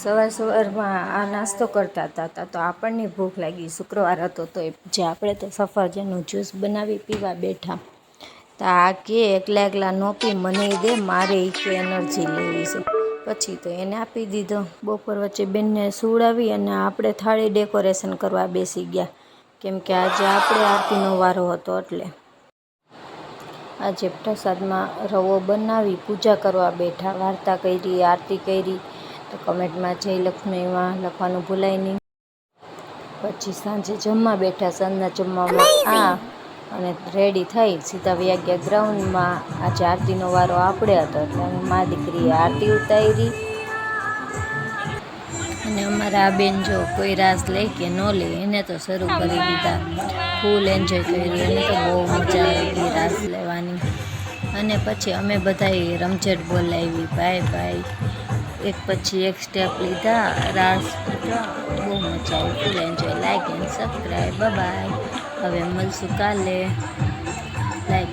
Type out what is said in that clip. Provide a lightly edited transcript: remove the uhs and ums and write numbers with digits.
સવારમાં આ નાસ્તો કરતા હતા તો આપણને ભૂખ લાગી. શુક્રવાર હતો તો જે આપણે તો સફરજનનું જ્યુસ બનાવી પીવા બેઠા. તો આ કે એકલા ન પી, મને દે, મારે કે એનર્જી લેવી છે. પછી તો એને આપી દીધો. બપોર વચ્ચે બેનને સુવડાવી અને આપણે થાળી ડેકોરેશન કરવા બેસી ગયા, કેમ કે આજે આપણે આરતીનો વારો હતો. એટલે આજે પ્રસાદમાં રવો બનાવી પૂજા કરવા બેઠા, વાર્તા કરી, આરતી કરી. તો કમેન્ટમાં જય લક્ષ્મીમાં લખવાનું ભૂલાય નહીં. પછી સાંજે જમવા બેઠા. સાંજના જમવામાં અને રેડી થઈ સીધા વયા ગયા ગ્રાઉન્ડમાં. આજે આરતીનો વારો આપણે હતો એટલે મા દીકરીએ આરતી ઉતારી. અને અમારા આ બેન જો કોઈ રાસ લે કે ન લે, એને તો શરૂ કરી દીધા. ફૂલ એન્જોય કરી. એને તો બહુ મજા આવી રાસ લેવાની. અને પછી અમે બધાએ રમઝટ બોલાવી, ભાઈ એક પછી એક સ્ટેપ લીધા, રાસ લીધા. બહુ મજા આવી, full enjoy. Like and subscribe. Bye. હવે મળશું કાલે. લાઈક